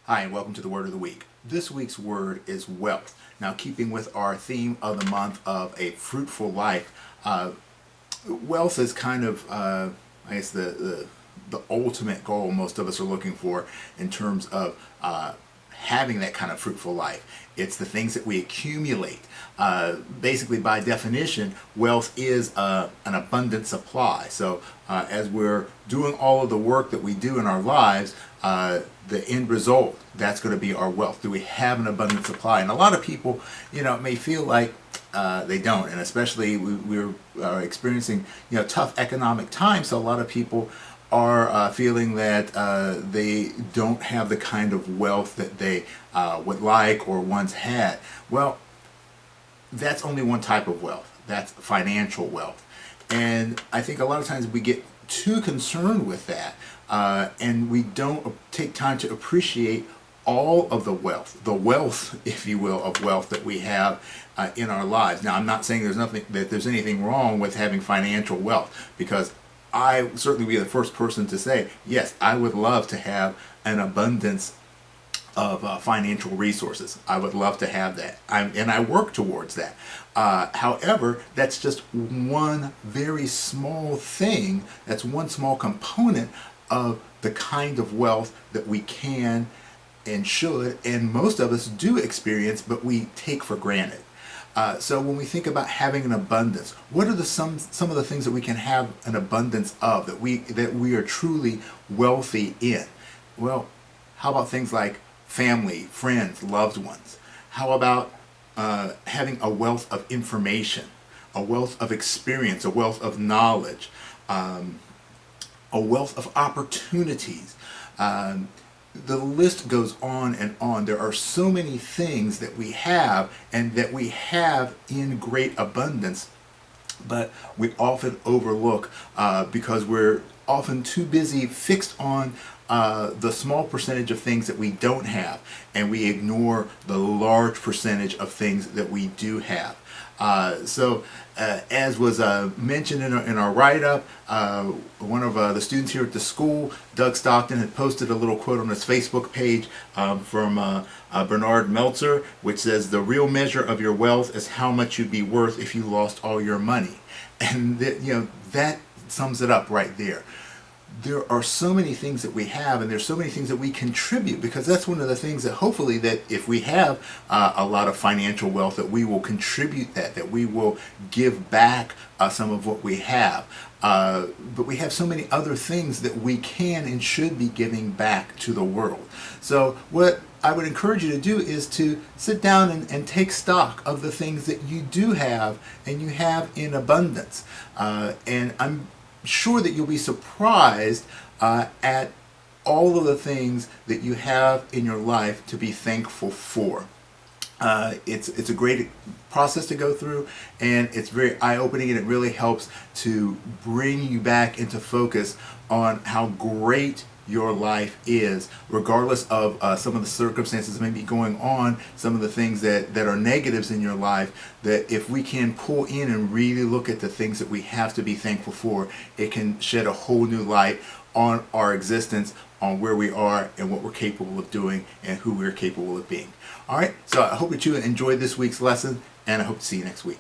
Hi, and welcome to the Word of the Week. This week's word is wealth. Now, keeping with our theme of the month of a fruitful life, wealth is kind of, I guess, the ultimate goal most of us are looking for in terms of having that kind of fruitful life. It's the things that we accumulate. Basically, by definition, wealth is an abundant supply. So as we're doing all of the work that we do in our lives, the end result, that's going to be our wealth. Do we have an abundant supply? And a lot of people, may feel like they don't, and especially we're experiencing, tough economic times. So a lot of people are feeling that they don't have the kind of wealth that they would like or once had. Well, that's only one type of wealth. That's financial wealth. And I think a lot of times we get too concerned with that, and we don't take time to appreciate all of the wealth, if you will, of wealth that we have in our lives. Now, I'm not saying there's anything wrong with having financial wealth, because I certainly be the first person to say, yes, I would love to have an abundance of financial resources. I would love to have that, and I work towards that. However, that's just one very small thing. That's one small component of the kind of wealth that we can and should, and most of us do experience, but we take for granted. So when we think about having an abundance, what are some of the things that we can have an abundance of, that we are truly wealthy in? Well, how about things like family, friends, loved ones? How about having a wealth of information, a wealth of experience, a wealth of knowledge, a wealth of opportunities? The list goes on and on. There are so many things that we have, and that we have in great abundance, but we often overlook because we're often too busy fixed on the small percentage of things that we don't have, and we ignore the large percentage of things that we do have. As was mentioned in our write-up, one of the students here at the school, Doug Stockton, had posted a little quote on his Facebook page from Bernard Meltzer, which says, "The real measure of your wealth is how much you'd be worth if you lost all your money." And that sums it up right there. There are so many things that we have, and there's so many things that we contribute, because that's one of the things that hopefully, that if we have a lot of financial wealth, that we will contribute that we will give back some of what we have. But we have so many other things that we can and should be giving back to the world. So what I would encourage you to do is to sit down and take stock of the things that you do have, and you have in abundance. And I'm sure that you'll be surprised at all of the things that you have in your life to be thankful for. It's a great process to go through, and it's very eye-opening, and it really helps to bring you back into focus on how great your life is, regardless of some of the circumstances that may be going on, some of the things that are negatives in your life. That if we can pull in and really look at the things that we have to be thankful for, it can shed a whole new light on our existence, on where we are and what we're capable of doing and who we're capable of being. All right, so I hope that you enjoyed this week's lesson, and I hope to see you next week.